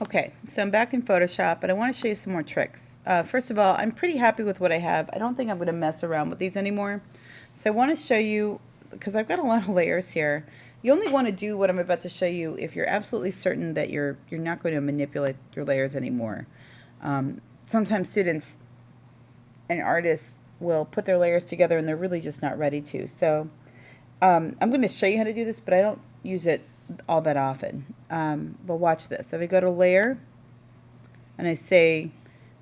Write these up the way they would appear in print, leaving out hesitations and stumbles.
Okay, so I'm back in Photoshop, but I want to show you some more tricks. First of all, I'm pretty happy with what I have. I don't think I'm going to mess around with these anymore. So I want to show you, because I've got a lot of layers here. You only want to do what I'm about to show you if you're absolutely certain that you're not going to manipulate your layers anymore. Sometimes students and artists will put their layers together and they're really just not ready to. So I'm going to show you how to do this, but I don't use it all that often. But watch this. If I go to layer and I say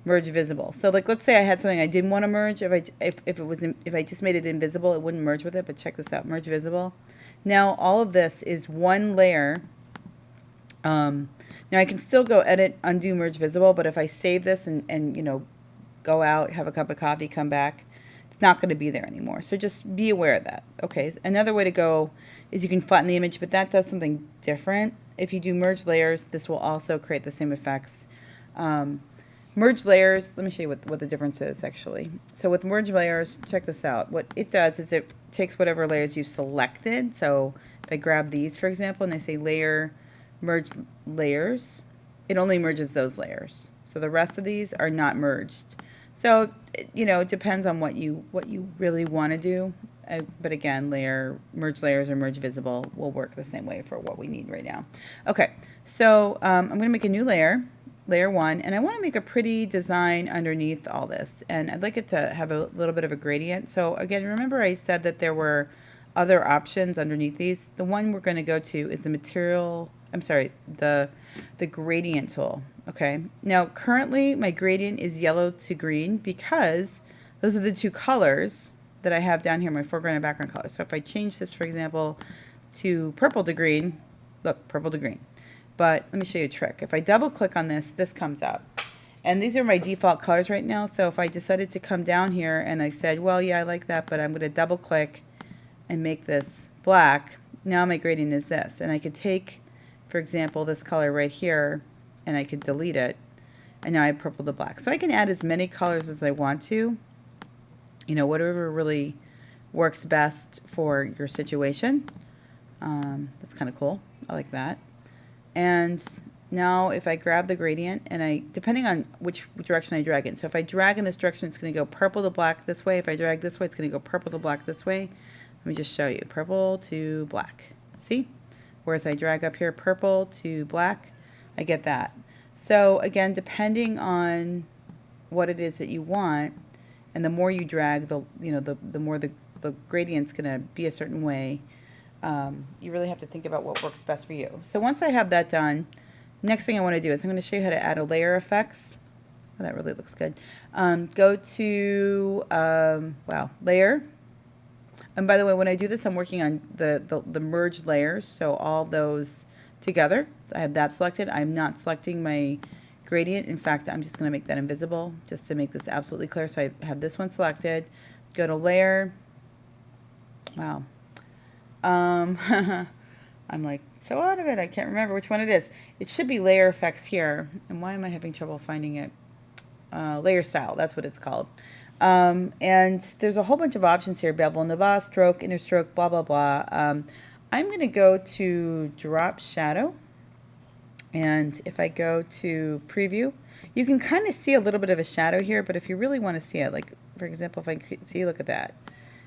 merge visible. So like, let's say I had something I didn't want to merge. If I just made it invisible, it wouldn't merge with it. But check this out, merge visible. Now all of this is one layer. Now I can still go edit, undo, merge visible. But if I save this and you know, go out, have a cup of coffee, come back, it's not going to be there anymore. So just be aware of that. Okay, another way to go is you can flatten the image, but that does something different. If you do merge layers, this will also create the same effects. Merge layers, let me show you what the difference is actually. So with merge layers, check this out. What it does is it takes whatever layers you selected. So if I grab these, for example, and I say layer, merge layers, it only merges those layers. So the rest of these are not merged. So, you know, it depends on what you really want to do. But again, merge layers or merge visible will work the same way for what we need right now. Okay, so I'm going to make a new layer, layer 1, and I want to make a pretty design underneath all this. And I'd like it to have a little bit of a gradient. So again, remember I said that there were other options underneath these. The one we're going to go to is the material, I'm sorry, the gradient tool. Okay, now currently my gradient is yellow to green because those are the two colors that I have down here, my foreground and background color. So if I change this, for example, to purple to green, look, purple to green. But let me show you a trick. If I double click on this, this comes up. And these are my default colors right now. So if I decided to come down here and I said, well, yeah, I like that, but I'm going to double click and make this black, now my gradient is this. And I could take, for example, this color right here, and I could delete it, and now I have purple to black. So I can add as many colors as I want to, you know, whatever really works best for your situation. That's kind of cool. I like that. And now if I grab the gradient and depending on which direction I drag it. So if I drag in this direction, it's going to go purple to black this way. If I drag this way, it's going to go purple to black this way. Let me just show you. Purple to black. See? Whereas I drag up here, purple to black, I get that. So again, depending on what it is that you want, and the more you drag, the more the gradient's going to be a certain way. You really have to think about what works best for you. So once I have that done, next thing I want to do is I'm going to show you how to add a layer effects. Oh, that really looks good. Go to wow, layer. And by the way, when I do this, I'm working on the merged layers, so all those together. I have that selected. I'm not selecting my gradient. In fact, I'm just going to make that invisible just to make this absolutely clear. So I have this one selected. Go to layer. Wow. I'm like so out of it. I can't remember which one it is. It should be layer effects here. And why am I having trouble finding it? Layer style. That's what it's called. And there's a whole bunch of options here. Bevel, nabah, stroke, inner stroke, blah, blah, blah. I'm going to go to drop shadow. And if I go to preview, you can kind of see a little bit of a shadow here, but if you really want to see it, like for example, if I see, look at that,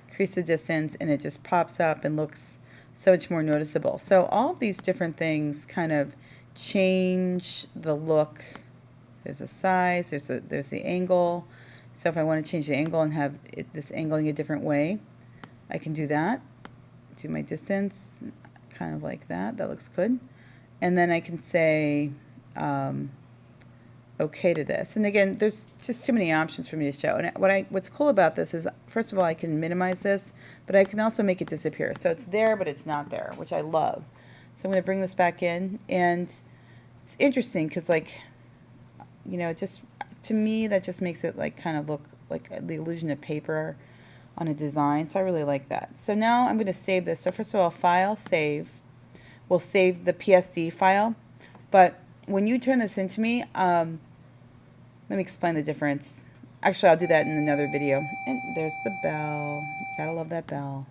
increase the distance and it just pops up and looks so much more noticeable. So all of these different things kind of change the look. There's a size, there's the angle. So if I want to change the angle and have this angling a different way, I can do that. Do my distance, kind of like that. That looks good. And then I can say okay to this. And again, there's just too many options for me to show. And what's cool about this is, first of all, I can minimize this, but I can also make it disappear. So it's there, but it's not there, which I love. So I'm going to bring this back in. And it's interesting because, like, you know, just to me, that just makes it like kind of look like the illusion of paper on a design. So I really like that. So now I'm going to save this. So first of all, file, save. We'll save the PSD file. But when you turn this into me, let me explain the difference. Actually, I'll do that in another video. And there's the bell. Gotta love that bell.